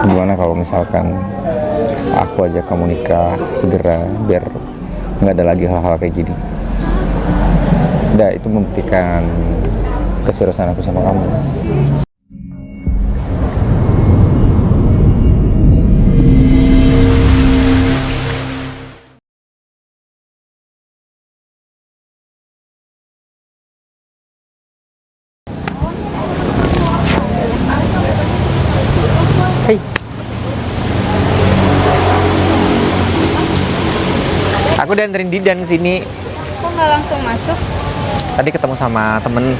Gimana kalau misalkan aku ajak kamu nikah segera, biar nggak ada lagi hal-hal kayak gini. Udah, itu membuktikan keseriusan aku sama kamu. Hey, aku udah anterin Didan sini. Kok nggak langsung masuk? Tadi ketemu sama temen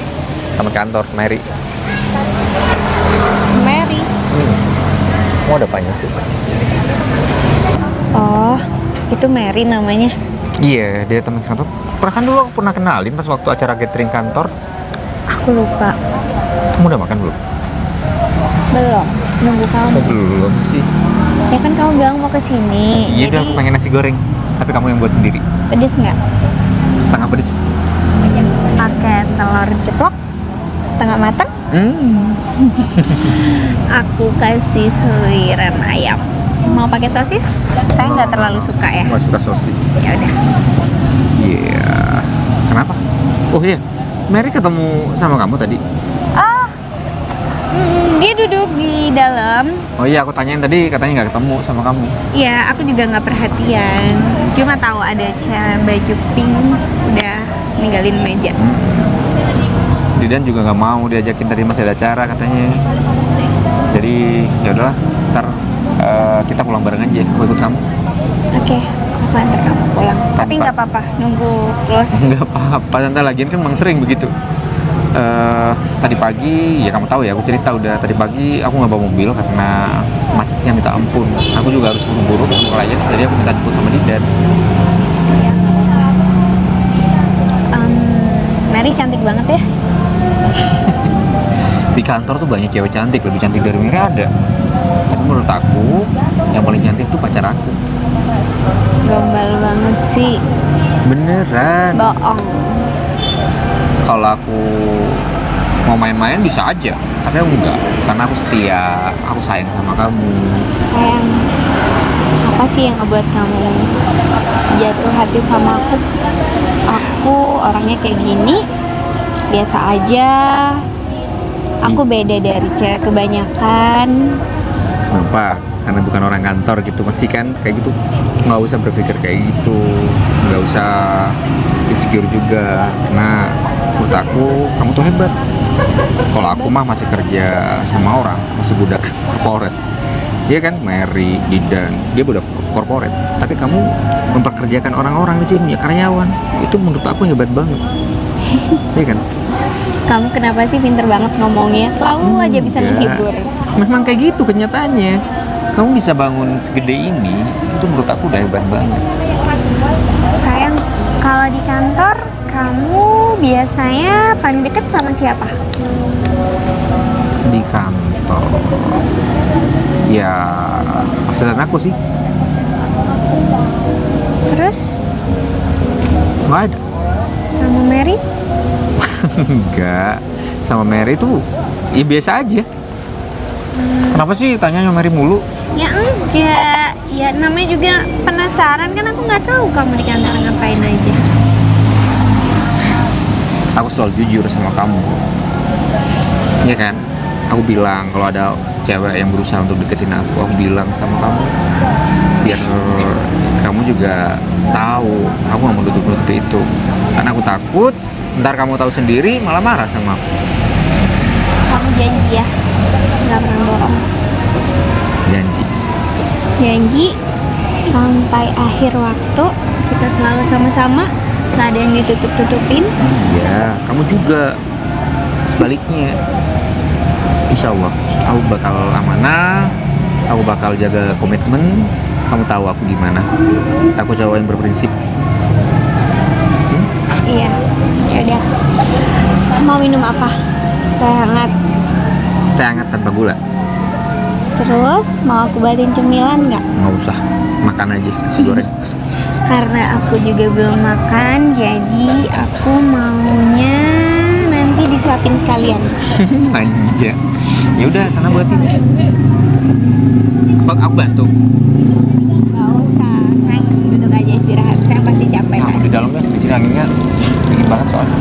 kantor, Mary. Mary. Mau ada apanya sih? Oh, itu Mary namanya. Iya, dia teman kantor. Perasaan dulu aku pernah kenalin pas waktu acara gathering kantor. Aku lupa. Kamu udah makan belum? Belum. Nunggu kamu. Oh, belum sih. Ya kan kamu bilang mau kesini. Iya, jadi aku pengen nasi goreng. Tapi kamu yang buat sendiri. pedes nggak? Setengah pedes. Pakai telur ceplok setengah matang. Aku kasih suiran ayam. Mau pakai sosis? Saya nggak terlalu suka ya. Nggak suka sosis. Ya udah. Iya. Kenapa? Oh iya, Mary ketemu sama kamu tadi. Dia duduk di dalam. Oh iya, aku tanyain tadi katanya nggak ketemu sama kamu. Ya, aku juga nggak perhatian. Cuma tahu ada cewek baju pink udah ninggalin meja. Didan juga nggak mau diajakin, tadi masih ada acara katanya. Jadi ya udahlah, ntar kita pulang bareng aja. Aku ikut kamu. Oke, aku antar kamu pulang. Tapi nggak apa-apa, nunggu close. Nggak apa-apa, tante lagian kan memang sering begitu. Tadi pagi, ya kamu tahu ya, aku cerita udah tadi pagi aku nggak bawa mobil karena macetnya minta ampun. Aku juga harus buru-buru ketemu klien, jadi aku minta jemput sama Didan. Mary cantik banget ya. Di kantor tuh banyak cewek cantik, lebih cantik dari Mary ada. Tapi menurut aku, yang paling cantik tuh pacar aku. Gombal banget sih. Beneran. Bohong. Kalau aku mau main-main bisa aja, tapi aku enggak, karena aku setia, aku sayang sama kamu. Sayang, apa sih yang ngebuat kamu jatuh hati sama aku? Aku orangnya kayak gini, biasa aja. Aku beda dari cewek kebanyakan. Kenapa? Karena bukan orang kantor gitu, masih kan kayak gitu. Nggak usah berpikir kayak gitu, nggak usah insecure juga. Nah, menurut aku kamu tuh hebat. Kalau aku mah masih kerja sama orang, masih budak corporate. Dia kan Mary, Didan, dia budak corporate. Tapi kamu memperkerjakan orang-orang di sini, ya karyawan. Itu menurut aku hebat banget. Iya kan? Kamu kenapa sih pinter banget ngomongnya? Selalu aja bisa menghibur. Memang kayak gitu kenyataannya. Kamu bisa bangun segede ini, itu menurut aku udah hebat banget. Sayang, kalau di kantor kamu biasanya paling deket sama siapa? Di kantor, ya asisten aku sih. Terus Nggak ada. sama Mary? Enggak, sama Mary tuh ya biasa aja. Kenapa sih tanyanya Mary mulu? Ya enggak, ya namanya juga penasaran kan, aku nggak tahu kamu di kantor ngapain aja. Aku selalu jujur sama kamu. Iya kan? Aku bilang kalau ada cewek yang berusaha untuk deketin aku bilang sama kamu. Biar kamu juga tahu, aku nggak mau nutup-nutup itu. Karena aku takut ntar kamu tahu sendiri malah marah sama aku. Kamu janji ya, nggak pernah bohong. Janji. Janji sampai akhir waktu kita selalu sama-sama, nggak ada yang ditutup-tutupin. Iya, kamu juga sebaliknya. Insya Allah, aku bakal amanah, aku bakal jaga komitmen. Kamu tahu aku gimana? Aku cowok yang berprinsip. Iya, ya udah. Mau minum apa? Teh hangat. Teh hangat tanpa gula. Terus mau aku buatin cemilan nggak? Nggak usah, makan aja nasi goreng. Karena aku juga belum makan, jadi aku maunya nanti disuapin sekalian. Manja. Ya udah, sana buatin. Bang, aku bantu. Gak usah, sayang duduk aja istirahat. Saya pasti capek Nah, kan. aku di dalam ya, di sini anginnya dingin banget soalnya.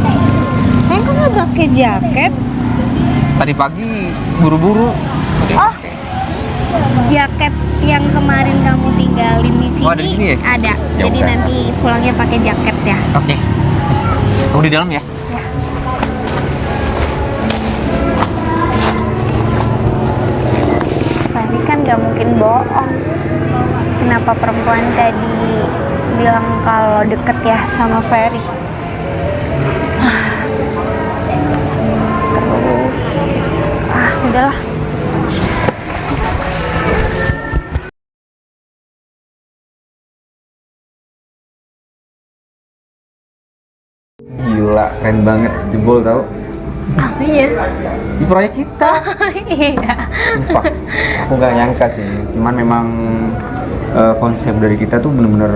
Sayang kok nggak pakai jaket? Tadi pagi buru-buru. Oh, jaket yang kemarin kamu tinggalin di sini, Oh, ada di sini ya? Ada. Ya Jadi udah. nanti pulangnya pakai jaket ya. Oke. Aku di dalam ya. Tapi kan gak mungkin bohong. Kenapa perempuan tadi bilang kalau deket ya sama Ferry? Terus, udahlah. Gila, keren banget, jebol tau. Apanya? Di proyek kita. Iya. Sumpah, aku gak nyangka sih. Cuman memang konsep dari kita tuh bener-bener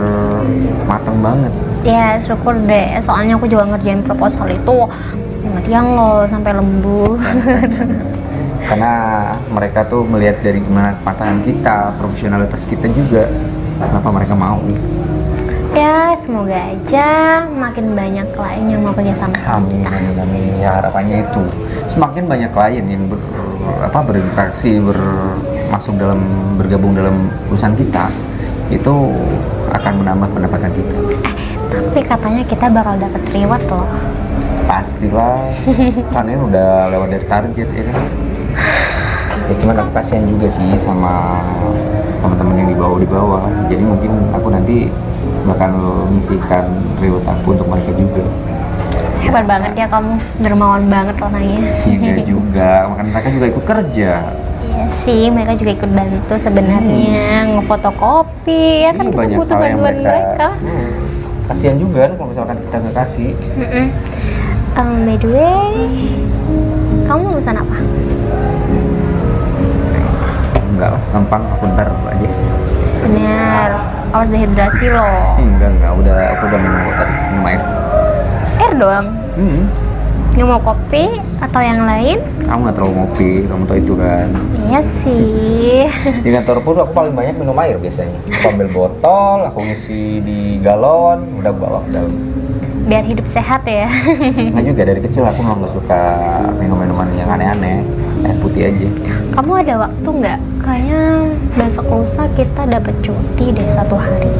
mateng banget. Ya syukur deh. Soalnya aku juga ngerjain proposal itu tiang loh sampai lembur. Karena mereka tuh melihat dari gimana kematangan kita, profesionalitas kita juga. Kenapa mereka mau? Ya semoga aja makin banyak klien yang mau kerja sama Amin, kita. amin, amin. Ya harapannya itu semakin banyak klien yang berinteraksi, masuk dalam, bergabung dalam perusahaan kita, itu akan menambah pendapatan kita. Tapi katanya kita bakal dapat reward loh. Pastilah, karena ini udah lewat dari target ya kan. Ya cuman aku kasihan juga sih sama teman-teman yang di bawah. Jadi mungkin aku nanti bakal menyisihkan reward aku untuk mereka juga. Hebat banget ya kamu, dermawan banget orangnya. Iya juga, makanya mereka juga ikut kerja. Iya sih, mereka juga ikut bantu sebenarnya ngefotokopi ya kan, Ini kita banyak butuh hal yang bantuan mereka. Kasihan juga kan kalau misalkan kita nggak kasih. By the way, kamu mau pesan apa? Enggak lah, gampang, aku ntar aja. Bener, awas dehidrasi loh. Enggak, aku udah minum kok tadi, minum air. Air doang? Nggak mau kopi atau yang lain? Kamu nggak terlalu ngopi, kamu tau itu kan. Iya sih. Di kantor pun aku paling banyak minum air biasanya. Aku ambil botol, aku ngisi di galon, udah bawa ke dalam. Biar hidup sehat ya. Nah juga dari kecil aku memang nggak suka minum-minuman yang aneh-aneh, air putih aja. Kamu ada waktu nggak? Kayaknya besok lusa kita dapat cuti deh 1 hari.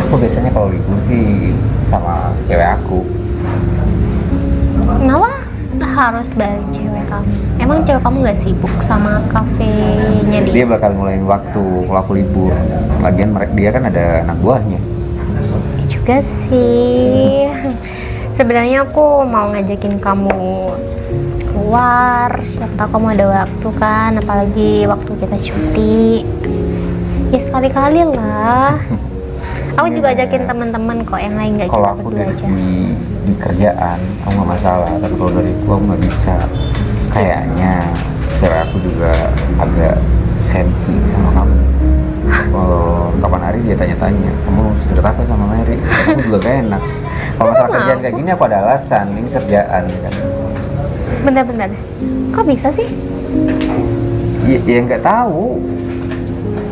Aku biasanya kalau libur sih sama cewek aku. Kenapa harus balik cewek kamu? Emang cewek kamu nggak sibuk sama kafenya Dia dia? bakal ngulain waktu kalau aku libur. Lagian dia kan ada anak buahnya. Juga sih. Sebenarnya aku mau ngajakin kamu keluar. Siapa tahu kamu ada waktu kan, apalagi waktu kita cuti. Ya sekali-kali lah. Aku juga ajakin teman-teman kok yang lain, nggak Kalau cuma aku berdua dari aja. di kerjaan, aku nggak masalah. Tapi kalau dari aku nggak bisa. Kayaknya cewek aku juga agak sensi sama kamu. Kapan hari dia tanya-tanya, kamu sudah apa sama Mary? Aku juga gak enak. Kalau masalah kerjaan kayak gini aku ada alasan, ini kerjaan kan. Bentar-bentar, kok bisa sih? Ya nggak tahu.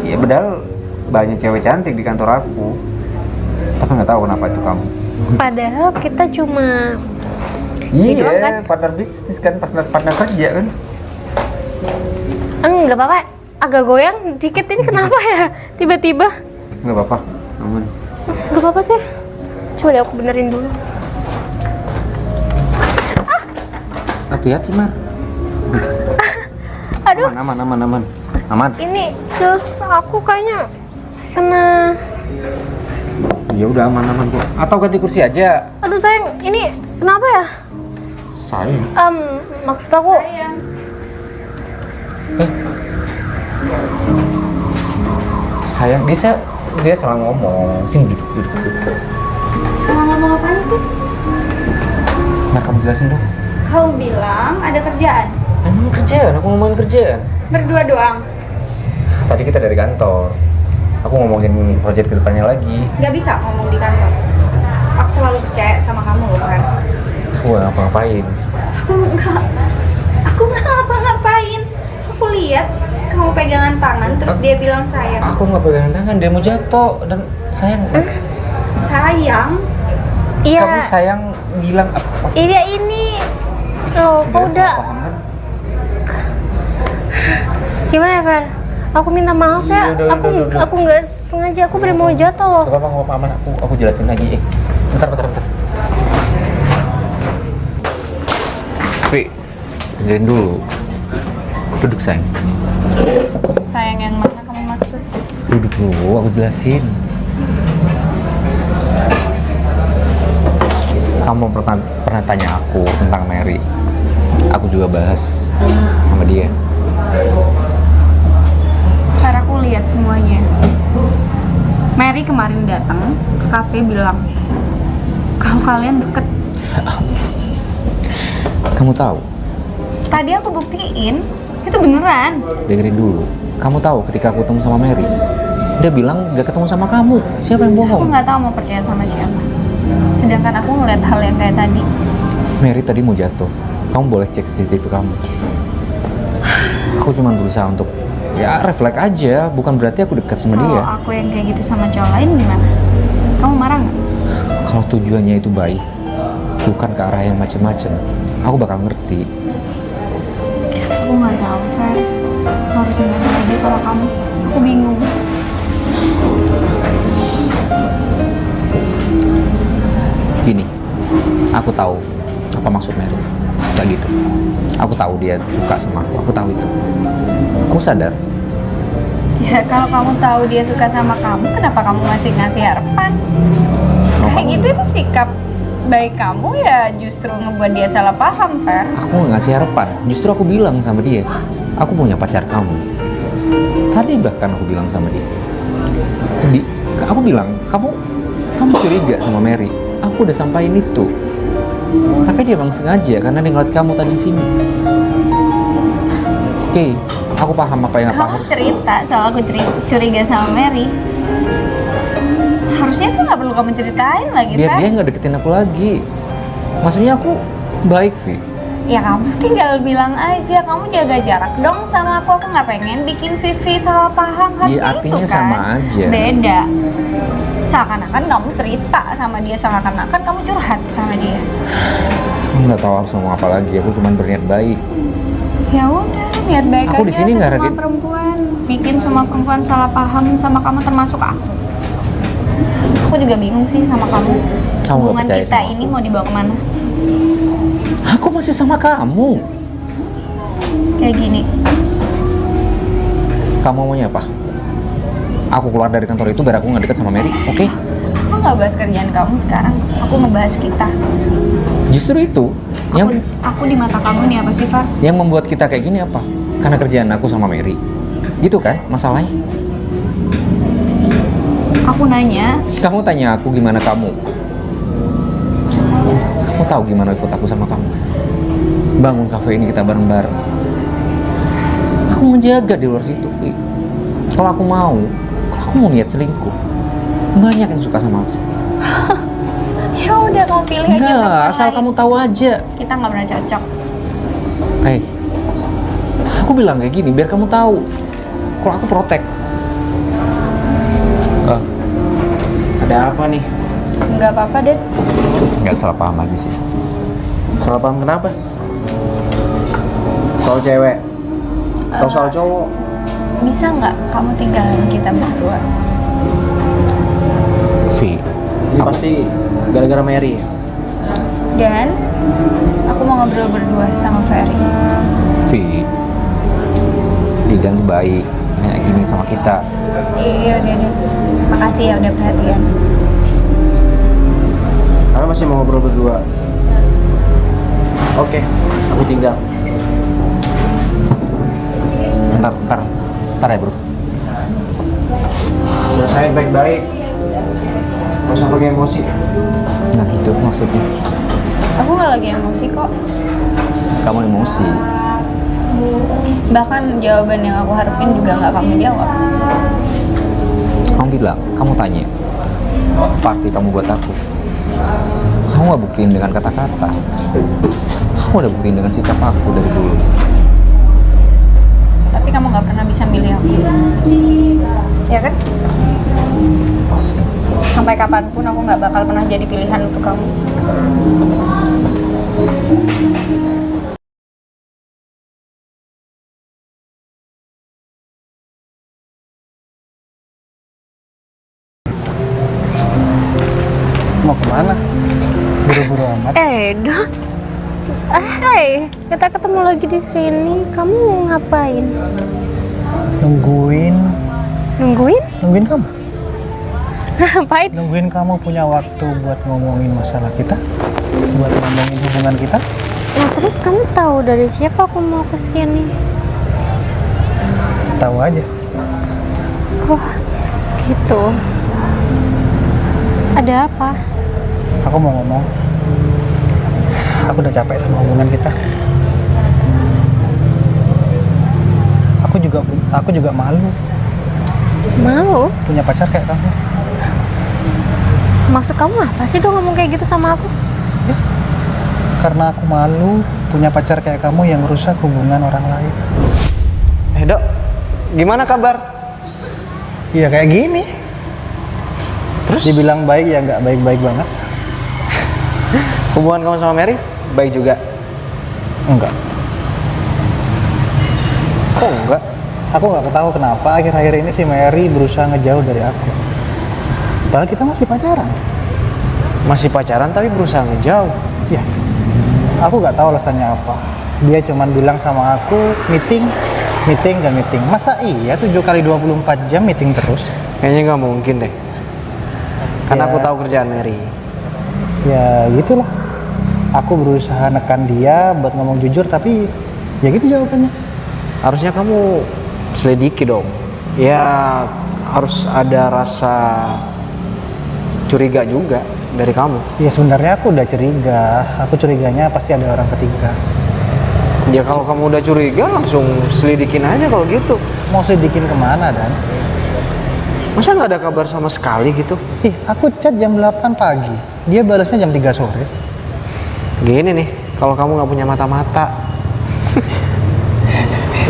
Ya padahal banyak cewek cantik di kantor aku. Tapi nggak tahu kenapa itu kamu. Padahal kita cuma doang kan? Iya, partner bisnis kan, partner kerja kan. Enggak apa-apa, agak goyang dikit ini kenapa ya? Tiba-tiba. Nggak apa-apa, aman. Enggak apa-apa sih. Coba deh aku benerin dulu. Hati-hati Mar. Aduh, Aman. ini terus aku kayaknya kena. Ya udah aman kok. Atau ganti kursi aja. Aduh sayang, ini kenapa ya? Sayang. Maksud aku. Sayang, dia salah ngomong. Sini duduk. Salah ngomong apaan sih? Nah, kamu jelasin dong. Kau bilang ada kerjaan. Emang kerjaan, aku ngomongin kerjaan. Berdua doang. Tadi kita dari kantor. Aku ngomongin proyek kedepannya lagi. Gak bisa ngomong di kantor. Aku selalu percaya sama kamu loh, Ren. Aku nggak ngapa-ngapain. Aku nggak ngapa-ngapain. Aku lihat kamu pegangan tangan terus dia bilang sayang. Aku nggak pegangan tangan, dia mau jatuh dan sayang. Sayang? Iya. Kamu sayang bilang apa? Iya ini. Loh, kok udah. Gimana ya, Fer? Aku minta maaf ya. Udah, aku nggak sengaja. Aku bener mau jatuh loh. Gak apa-apa, nggak aman. Aku jelasin lagi. Bentar. Vi, dengerin dulu. Duduk sayang. Sayang yang mana kamu maksud? Duduk dulu, aku jelasin. Kamu pernah tanya aku tentang Mary. Aku juga bahas sama dia. Karena aku lihat semuanya. Mary kemarin datang ke kafe bilang kalau kalian deket. Kamu tahu? Tadi aku buktiin itu beneran. Dengerin dulu. Kamu tahu ketika aku ketemu sama Mary, dia bilang gak ketemu sama kamu. Siapa yang Aku bohong? nggak tahu mau percaya sama siapa. Sedangkan aku ngeliat hal yang kayak tadi. Mary tadi mau jatuh. Kamu boleh cek CCTV kamu. Aku cuma berusaha untuk ya refleks aja, bukan berarti aku dekat sama Kalau dia. aku yang kayak gitu sama cowok lain gimana? Kamu marah nggak? Kalau tujuannya itu baik, bukan ke arah yang macem-macem, aku bakal ngerti. Aku nggak tahu, Fer. Harus gimana lagi sama kamu? Aku bingung. Gini, aku tahu apa maksud Mary. Gak gitu. Aku tahu dia suka sama aku tahu itu. Aku sadar. Ya kalau kamu tahu dia suka sama kamu, kenapa kamu masih ngasih harapan? Kalau Kayak kamu- gitu itu sikap baik kamu ya justru ngebuat dia salah paham, Fer. Aku nggak ngasih harapan. Justru aku bilang sama dia, aku punya pacar kamu. Tadi bahkan aku bilang sama dia. Aku bilang, kamu curiga sama Mary. Aku udah sampaikan itu. Tapi dia emang sengaja karena dia ngeliat kamu tadi di sini. Oke, aku paham apa yang Kamu cerita soal aku curiga sama Mary. Harusnya tuh nggak perlu kamu ceritain lagi, biar Fer. dia nggak deketin aku lagi. Maksudnya aku baik, Vi. Ya kamu tinggal bilang aja, kamu jaga jarak dong sama aku nggak pengen bikin Vivi salah paham. Harusnya artinya itu kan sama aja. beda. Seakan-akan kamu cerita sama dia, seakan-akan kamu curhat sama dia. Aku nggak tahu harus ngomong apa lagi. Aku cuma berniat baik. Ya udah, niat baik Aku aja di sini ke nggak semua ada- perempuan. Bikin semua perempuan salah paham sama kamu, termasuk aku. Aku juga bingung sih sama kamu. Kamu nggak Hubungan percaya kita sama ini aku? mau dibawa kemana? Aku masih sama kamu. Kayak gini. Kamu maunya apa? Aku keluar dari kantor itu biar aku nggak deket sama Mary, oke? Aku nggak bahas kerjaan kamu sekarang. Aku ngebahas kita. Justru itu Aku di mata kamu nih apa sih, Far? yang membuat kita kayak gini apa? Karena kerjaan aku sama Mary. Gitu kan masalahnya? Aku nanya, Kamu tanya aku gimana kamu? Kamu tahu gimana effort aku sama kamu? Bangun kafe ini kita bareng-bareng. Aku menjaga di luar situ, Vi. Kalau aku mau niat selingkuh, banyak yang suka sama aku. ya udah kamu pilih aja Enggak, perempuan asal lain. kamu tahu aja. Kita nggak pernah cocok. Hei, aku bilang kayak gini biar kamu tahu. Kalau aku protek. Ada apa nih? Nggak apa-apa deh. Nggak salah paham lagi sih. Salah paham kenapa? Soal cewek? Atau soal cowok? Bisa nggak kamu tinggalin kita berdua? Vi, Ini pasti gara-gara Mary ya? Dan aku mau ngobrol berdua sama Ferry. Vi, Digan tuh baik, kayak gini sama kita. Iya udah deh. Makasih ya udah perhatian. Kami masih mau ngobrol berdua. Oke, aku tinggal. Bentar ya bro. Selesain baik-baik. Gak usah pakai emosi. Nah itu maksudnya. Aku nggak lagi emosi kok. Kamu emosi. Bahkan jawaban yang aku harapin juga nggak kamu jawab. Kamu bilang, kamu tanya, apa arti kamu buat aku? Kamu gak buktiin dengan kata-kata. Kamu udah buktiin dengan sikap aku dari dulu. Tapi kamu nggak pernah bisa milih aku. Ya kan? Sampai kapanpun aku nggak bakal pernah jadi pilihan untuk kamu. Mau kemana? Buru-buru amat. Edo, hai, kita ketemu lagi di sini. Kamu ngapain? Nungguin Nungguin? kamu. Ngapain? Nungguin kamu punya waktu buat ngomongin masalah kita, buat ngomongin hubungan kita. Nah, terus kamu tahu dari siapa aku mau ke sini? Tahu aja. Oh, gitu. Ada apa? Aku mau ngomong. Aku udah capek sama hubungan kita. Aku juga malu Malu? punya pacar kayak kamu. Maksud kamu apa sih dong ngomong kayak gitu sama aku? Karena aku malu punya pacar kayak kamu yang rusak hubungan orang lain. Dok, gimana kabar? Iya kayak gini. Terus? Dibilang baik ya nggak baik-baik banget. Hubungan kamu sama Mary baik juga? Enggak. Kok enggak? Aku nggak tahu kenapa akhir-akhir ini si Mary berusaha ngejauh dari aku. Padahal kita masih pacaran. Masih pacaran tapi berusaha ngejauh. Ya. Aku nggak tahu alasannya apa. Dia cuman bilang sama aku meeting. Masa iya 7 kali 24 jam meeting terus? Kayaknya nggak mungkin deh. Karena Ya. aku tahu kerjaan Mary. Ya gitulah. Aku berusaha nekan dia buat ngomong jujur tapi ya gitu jawabannya. Harusnya kamu selidiki dong. Ya harus ada rasa curiga juga dari kamu. Ya sebenarnya aku udah curiga. Aku curiganya pasti ada orang ketiga. Ya kalau kamu udah curiga langsung selidikin aja kalau gitu. Mau selidikin kemana Dan? Masa nggak ada kabar sama sekali gitu? Ih, aku chat jam 8 pagi. Dia balasnya jam 3 sore. Gini nih, kalau kamu nggak punya mata-mata.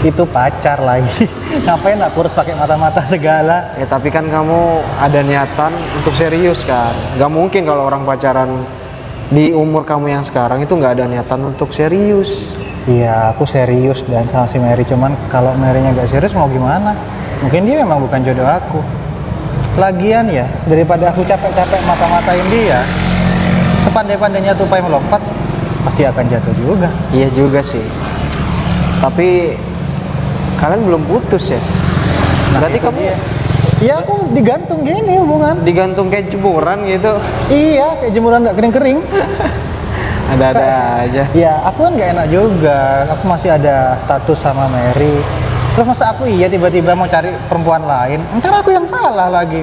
Itu pacar lagi. Ngapain aku harus pakai mata-mata segala? Ya tapi kan kamu ada niatan untuk serius kan. Gak mungkin kalau orang pacaran di umur kamu yang sekarang itu nggak ada niatan untuk serius. Iya, aku serius dan sama si Mary. Cuman kalau Mary-nya gak serius mau gimana? Mungkin dia memang bukan jodoh aku. Lagian ya, daripada aku capek-capek mata-matain dia, sepandai-pandainya tupai melompat, pasti akan jatuh juga. Iya juga sih. Tapi kalian belum putus ya? Berarti itu kamu dia. Iya, aku digantung gini hubungan. digantung kayak jemuran gitu. Iya, kayak jemuran gak kering-kering. Ada-ada aja. Ya, aku kan gak enak juga. Aku masih ada status sama Mary. Terus masa aku tiba-tiba mau cari perempuan lain? Ntar aku yang salah lagi.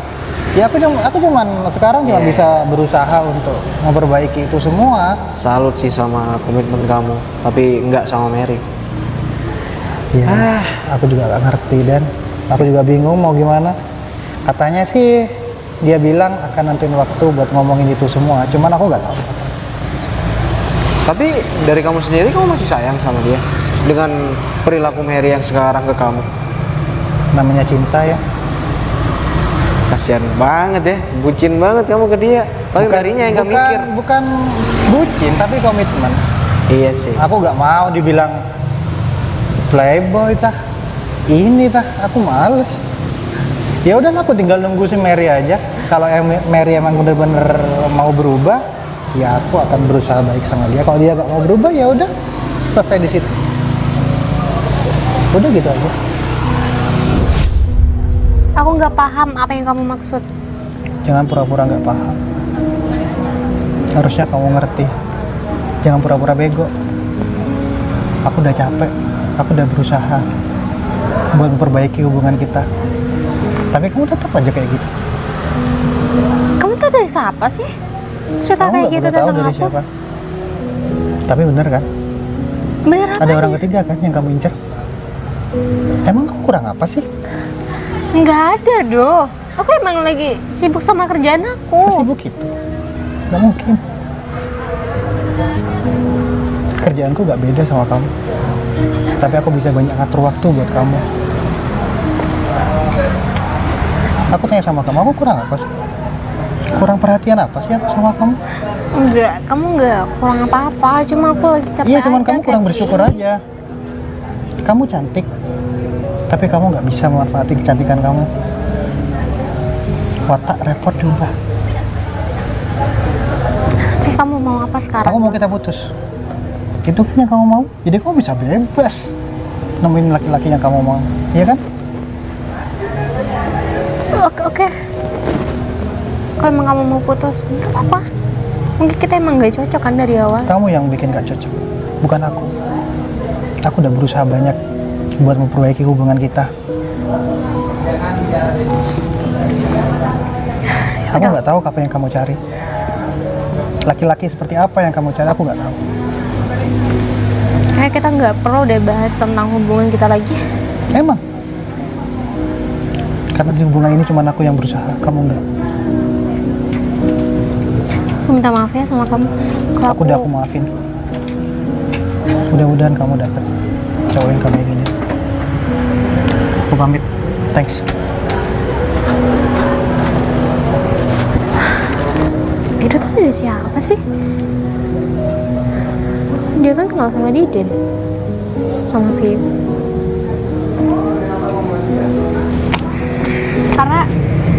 Ya aku cuman sekarang cuma Iya. bisa berusaha untuk memperbaiki itu semua. Salut sih sama komitmen kamu, tapi nggak sama Mary. Ya, aku juga gak ngerti dan aku juga bingung mau gimana. Katanya sih dia bilang akan nentuin waktu buat ngomongin itu semua. Cuman aku nggak tahu. Tapi dari kamu sendiri, kamu masih sayang sama dia dengan perilaku Mary yang sekarang ke kamu. Namanya cinta ya. Kasian banget ya, bucin banget kamu ke dia. Tapi Mary-nya yang nggak mikir. Bukan bucin tapi komitmen. Iya sih. Aku nggak mau dibilang playboy tah. Ini tah, aku males. Ya udah aku tinggal nunggu si Mary aja. Kalau Mary emang bener-bener mau berubah, ya aku akan berusaha baik sama dia. Kalau dia nggak mau berubah, ya udah selesai di situ. Udah gitu aja. Aku nggak paham apa yang kamu maksud. Jangan pura-pura nggak paham. Harusnya kamu ngerti. Jangan pura-pura bego. Aku udah capek. Aku udah berusaha buat memperbaiki hubungan kita. Tapi kamu tetap aja kayak gitu. Kamu tuh dari siapa sih? Cerita Kamu kayak nggak gitu perlu tahu tentang dari aku. siapa. Tapi bener kan? Bener apa? Ada orang ketiga kan yang kamu incer? Emang aku kurang apa sih? Nggak ada doh. Aku emang lagi sibuk sama kerjaan aku. Sesibuk itu? Gak mungkin. Kerjaanku gak beda sama kamu. Tapi aku bisa banyak ngatur waktu buat kamu. Aku tanya sama kamu, aku kurang apa sih? Kurang perhatian apa sih aku sama kamu? Enggak, kamu enggak kurang apa-apa. Cuma aku lagi capek Iya, cuman aja, kamu kurang Kevin. bersyukur aja. Kamu cantik, tapi kamu nggak bisa memanfaati kecantikan kamu. Watak repot diubah. Terus kamu mau apa sekarang? Aku mau kita putus. Itu kan yang kamu mau. Jadi kamu bisa bebas nemuin laki-laki yang kamu mau, iya kan? Oke. Kalau emang kamu mau putus, nggak apa-apa. Mungkin kita emang nggak cocok kan dari awal. Kamu yang bikin gak cocok, bukan aku. Aku udah berusaha banyak buat memperbaiki hubungan kita. Aku nggak tahu apa yang kamu cari. Laki-laki seperti apa yang kamu cari, aku nggak tahu. Kayak kita nggak perlu deh bahas tentang hubungan kita lagi. Emang? Karena di hubungan ini cuma aku yang berusaha, kamu nggak. Aku minta maaf ya sama kamu. Kalau Aku maafin. Mudah-mudahan kamu dapet cowok yang kamu inginin. Aku pamit. Thanks. Edo tuh dari siapa sih? Dia kan kenal sama Diden, sama Viv. Karena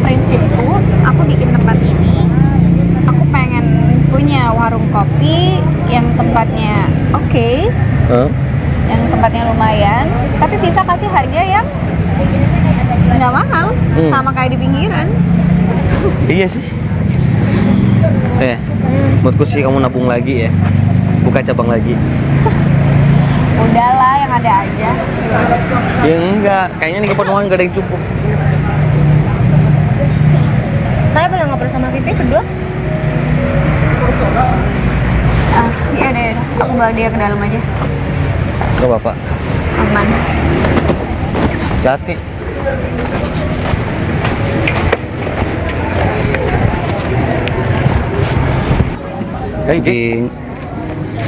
prinsipku, aku bikin tempat ini, aku pengen punya warung kopi yang tempatnya oke, yang tempatnya lumayan, tapi bisa kasih harga yang nggak mahal, sama kayak di pinggiran. Iya sih. Menurutku sih kamu nabung lagi ya, buka cabang lagi. Udahlah, yang ada aja. Ya enggak, kayaknya nih kepenuhan gak ada yang cukup. Saya boleh ngobrol sama Vivi berdua? Iya deh, aku bawa dia ke dalam aja. Gak apa-apa. Aman. Hati. Hei, Geng.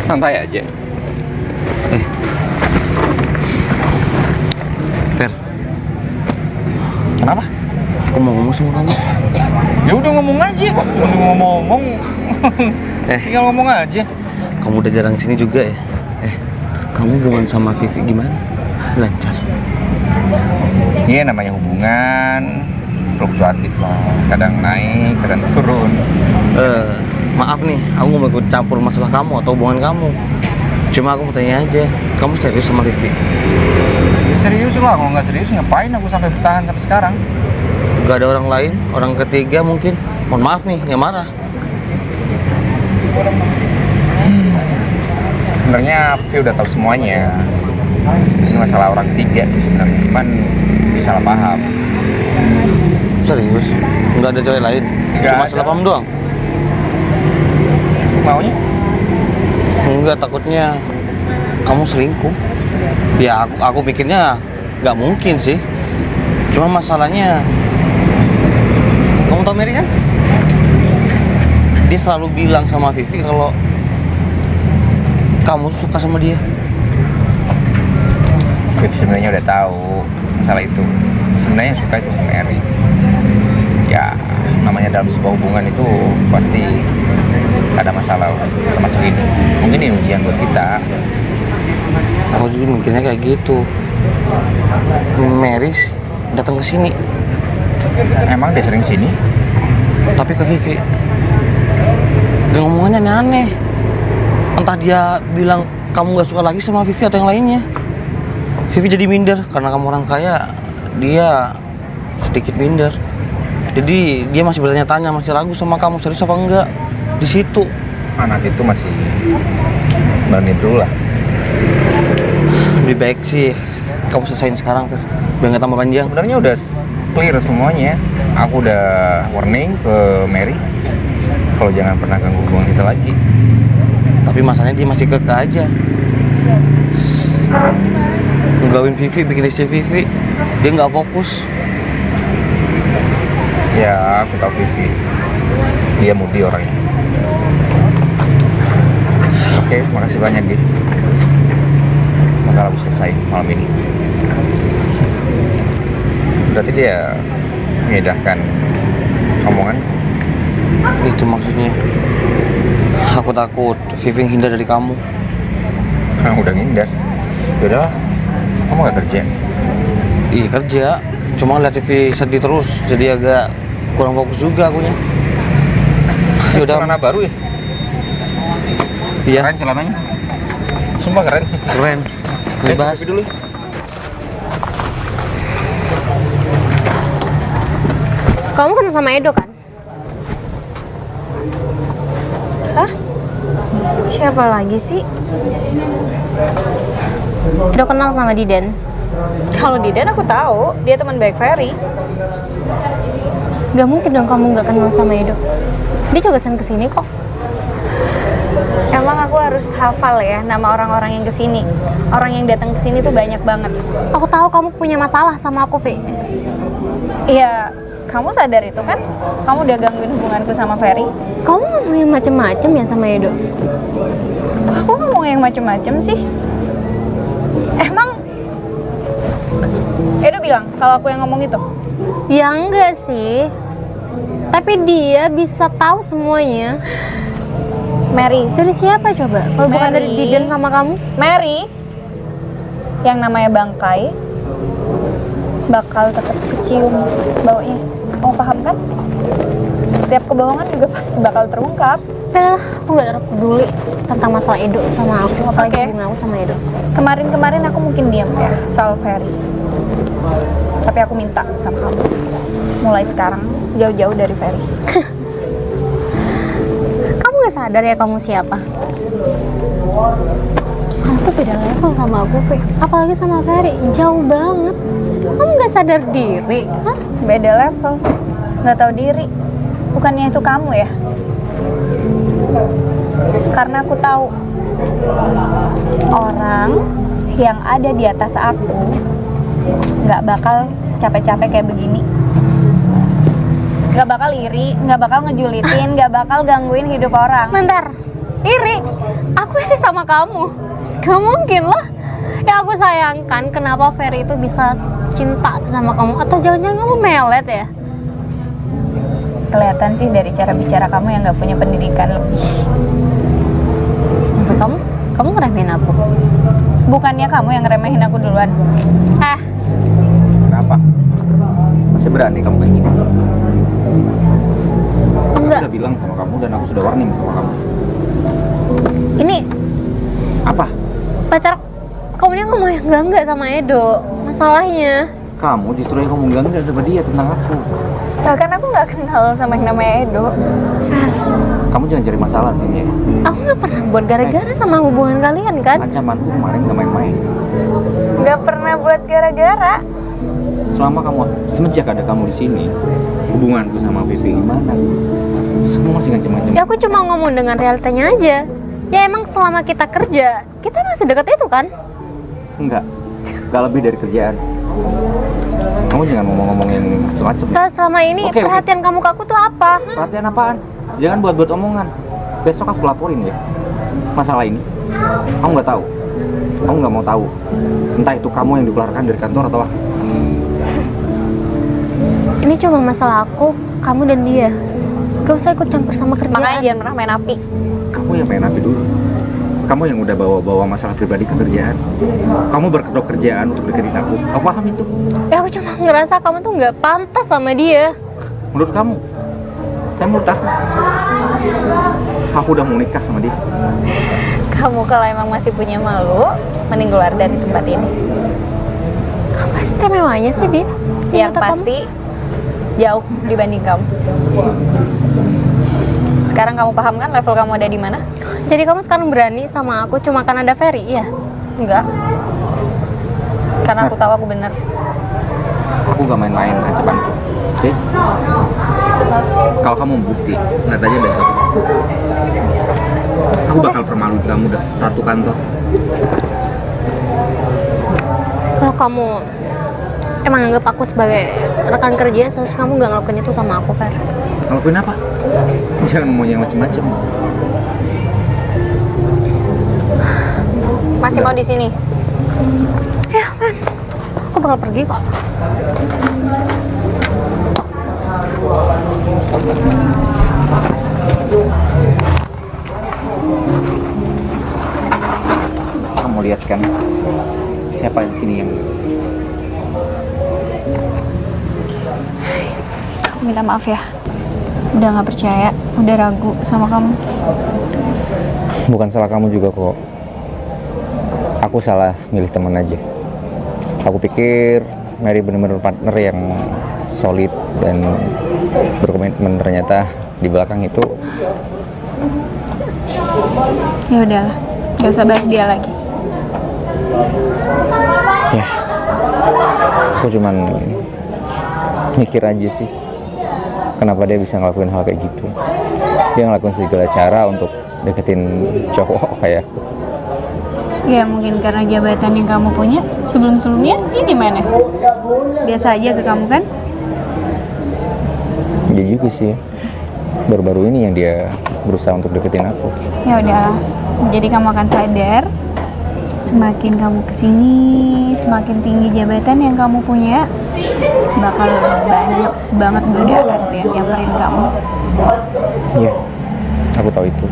Santai aja. Fer, Kenapa? aku mau ngomong sama kamu. Ya udah ngomong aja. Udah ngomong. Tinggal ngomong aja. Kamu udah jarang sini juga ya. Kamu hubungan sama Vivi gimana? Lancar. Iya, namanya hubungan fluktuatif lah. Kadang naik, kadang turun. Maaf nih, aku nggak mau ikut campur masalah kamu atau hubungan kamu. Cuma aku mau tanya aja, kamu serius sama Vivi? Serius lah, kalau nggak serius ngapain aku sampai bertahan sampai sekarang? Gak ada orang lain, orang ketiga mungkin? Mohon maaf nih, nggak marah. Sebenarnya Vivi udah tahu semuanya. Ini masalah orang ketiga sih sebenarnya, cuman dia salah paham. Serius? Nggak ada cewek lain? Nggak Cuma ada. salah paham doang? Maunya? Enggak, takutnya kamu selingkuh. Ya aku pikirnya nggak mungkin sih. Cuma masalahnya, kamu tau Mary kan? Dia selalu bilang sama Vivi kalau kamu suka sama dia. Vivi sebenarnya udah tahu masalah itu. Sebenarnya suka itu sama Eri. Ya, namanya dalam sebuah hubungan itu pasti ada masalah, termasuk ini. Mungkin ini ujian buat kita. Aku juga mikirnya kayak gitu. Meris datang ke sini, Emang dia sering sini? tapi ke Vivi. Dan ngomongannya aneh-aneh. Entah dia bilang kamu gak suka lagi sama Vivi atau yang lainnya. Vivi jadi minder karena kamu orang kaya, dia sedikit minder. Jadi dia masih bertanya-tanya, masih ragu sama kamu serius apa enggak. Di situ Anak itu masih berani dulu lah. lebih baik sih kamu selesain sekarang, Fer, biar nggak tambah panjang. Sebenarnya udah clear semuanya. Aku udah warning ke Mary kalau jangan pernah ganggu hubungan kita lagi. Tapi masalahnya dia masih keke aja. Ngegawain Vivi, bikin istri Vivi, dia nggak fokus. Ya, aku tahu Vivi. Dia mudi orangnya. Oke, makasih banyak, Git. Bakal aku selesai malam ini. Berarti dia mengindahkan omongan. Itu maksudnya. Aku takut Vivi hindar dari kamu. Udah ngindar. Yaudahlah, kamu gak kerja? Iya kerja, cuma lihat Vivi sedih terus, jadi agak kurang fokus juga akunya. Udah celana baru ya? Iya. Keren celananya. Sumpah keren. Keren. Bebas. Dulu. Kamu kenal sama Edo kan? Hah? Siapa lagi sih? Edo kenal sama Diden. Kalau Didan aku tahu, dia teman baik Ferry. Gak mungkin dong kamu gak kenal sama Edo. Dia juga sering kesini kok. Emang aku harus hafal ya nama orang-orang yang kesini. Orang yang datang kesini tuh banyak banget. Aku tahu kamu punya masalah sama aku, Vi. Iya, kamu sadar itu kan? Kamu udah gangguin hubunganku sama Ferry. Kamu ngomongin macem-macem ya sama Edo? Aku ngomong yang macem-macem sih. Emang Edo bilang kalau aku yang ngomong itu? Ya enggak sih. Tapi dia bisa tahu semuanya. Mary. Dari siapa coba? Kalau bukan dari Mary. Diden sama kamu? Mary yang namanya bangkai bakal tetap kecium baunya. Kamu paham kan? Setiap kebohongan juga pasti bakal terungkap. Udah lah, aku gak terlalu peduli tentang masalah Edo sama aku, apalagi Oke. hubungan aku sama Edo. Kemarin-kemarin aku mungkin diam ya soal Ferry. Tapi aku minta sama kamu, mulai sekarang jauh-jauh dari Ferry. Kamu gak sadar ya kamu siapa? Kamu tuh beda level sama aku, Vi. Apalagi sama Ferry, jauh banget. Kamu gak sadar diri? Hah? Beda level, nggak tahu diri. Bukannya itu kamu ya? Karena aku tahu orang yang ada di atas aku nggak bakal capek-capek kayak begini. Nggak bakal iri, nggak bakal ngejulitin, nggak bakal gangguin hidup orang. Bentar, iri? Aku iri sama kamu? Gak mungkin lah. Yang aku sayangkan kenapa Ferry itu bisa cinta sama kamu. Atau jangan-jangan kamu melet ya? Kelihatan sih dari cara bicara kamu yang nggak punya pendidikan lebih. Maksud kamu? Kamu ngeremehin aku? Bukannya kamu yang ngeremehin aku duluan. Kenapa? Masih berani kamu kayak gini? Aku Enggak. udah bilang sama kamu dan aku sudah warning sama kamu. Ini Apa? pacar kamu ini ngomong yang enggak sama Edo. Masalahnya Kamu justru yang ngomong enggak sama dia tentang aku. Bahkan aku nggak kenal sama yang namanya Edo. Kamu jangan cari masalah di sini ya. aku nggak pernah buat gara-gara sama hubungan kalian kan? Ancamanku kemarin nggak main-main. Nggak pernah buat gara-gara. Selama kamu, semenjak ada kamu di sini, hubunganku sama Vivi gimana? Itu semua masih ngancem-ngancem. Ya aku cuma ngomong dengan realitanya aja. Ya emang selama kita kerja, kita masih deket itu kan? Enggak lebih dari kerjaan. Kamu jangan ngomong-ngomong yang macem-macem. Selama ini Oke. perhatian kamu ke aku tuh apa? Perhatian apaan? Jangan buat-buat omongan. Besok aku laporin ya masalah ini. Kamu nggak tahu. Kamu nggak mau tahu. Entah itu kamu yang dikeluarkan dari kantor atau apa. Ini cuma masalah aku, kamu dan dia. Gak usah ikut campur sama kerjaan. Makanya jangan pernah main api. Kamu yang main api dulu. Kamu yang udah bawa-bawa masalah pribadi ke kerjaan. Kamu berkedok kerjaan untuk deketin aku. Aku paham itu. Ya aku cuma ngerasa kamu tuh nggak pantas sama dia. Menurut kamu? Saya menurut aku udah mau nikah sama dia. Kamu kalau emang masih punya malu, mending keluar dari tempat ini. Apa istimewanya sih dia? Di Yang mata kamu? pasti jauh dibanding kamu. Sekarang kamu paham kan level kamu ada di mana? Jadi kamu sekarang berani sama aku cuma karena ada Ferry, iya? Enggak. Karena aku tahu aku benar. Aku gak main-main ancamanku. Oke? Kalau kamu bukti, lihat aja besok. Aku bakal permaluin kamu udah satu kantor. Kalau kamu emang anggap aku sebagai rekan kerja, seharusnya kamu nggak ngelakuin itu sama aku, Fer. Ngelakuin apa? Jangan ngomong yang macem-macem. Masih mau di sini? Ya, Fer. Aku bakal pergi kok. kan? Siapa di sini yang Aku minta maaf ya. Udah nggak percaya, udah ragu sama kamu. bukan salah kamu juga kok. Aku salah milih teman aja. Aku pikir Mary bener-bener partner yang solid dan berkomitmen, ternyata di belakang itu Ya udahlah, nggak usah bahas dia lagi. ya, aku cuman mikir aja sih kenapa dia bisa ngelakuin hal kayak gitu. Dia ngelakuin segala cara untuk deketin cowok kayak aku. Ya mungkin karena jabatan yang kamu punya sebelum-sebelumnya ini mana? Biasa aja ke kamu kan? Dia juga sih, baru-baru ini yang dia berusaha untuk deketin aku. Ya udahlah, jadi kamu akan sadar semakin kamu kesini, semakin tinggi jabatan yang kamu punya, bakal banyak banget godaan tuh yang nyamperin kamu. Iya, aku tahu itu.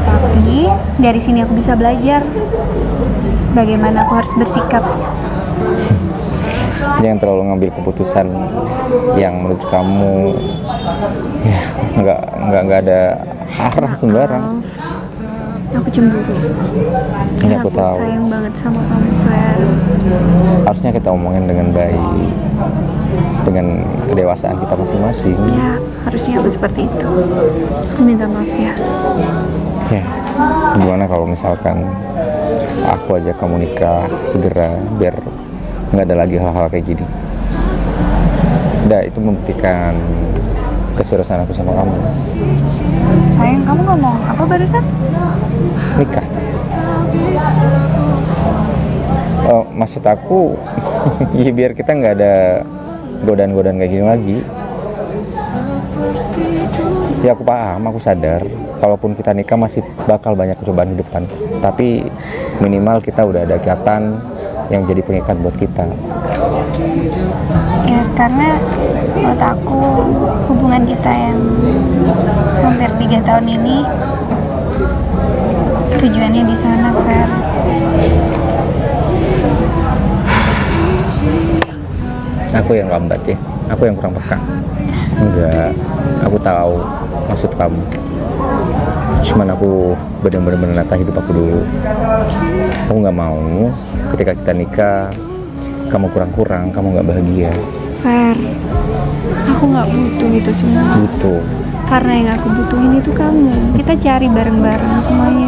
Tapi dari sini aku bisa belajar bagaimana aku harus bersikap. Jangan terlalu ngambil keputusan yang menurut kamu ya nggak ada arah sembarang. Aku cemburu. Ini Karena aku tahu. sayang banget sama kamu, Fer. Harusnya kita omongin dengan baik, dengan kedewasaan kita masing-masing. Ya, harusnya aku seperti itu. Aku minta maaf ya. Ya, gimana kalau misalkan aku ajak kamu nikah segera biar nggak ada lagi hal-hal kayak gini. Udah, itu membuktikan keseriusan aku sama kamu. Sayang, kamu ngomong apa barusan? Nikah. Oh, maksud aku ya biar kita nggak ada godaan-godaan kayak gini lagi. Ya aku paham, aku sadar kalaupun kita nikah masih bakal banyak cobaan di depan, tapi minimal kita udah ada ikatan yang jadi pengikat buat kita. Ya, karena menurut aku hubungan kita yang hampir 3 tahun ini tujuannya di sana, Fer. Aku yang lambat ya, aku yang kurang peka. Enggak, aku tahu maksud kamu. Cuman aku benar-benar menata hidup aku dulu. Aku nggak mau ketika kita nikah kamu kurang-kurang, kamu nggak bahagia. Fer, aku nggak butuh itu semua. Gitu. Karena yang aku butuhin itu kamu. Kita cari bareng-bareng semuanya.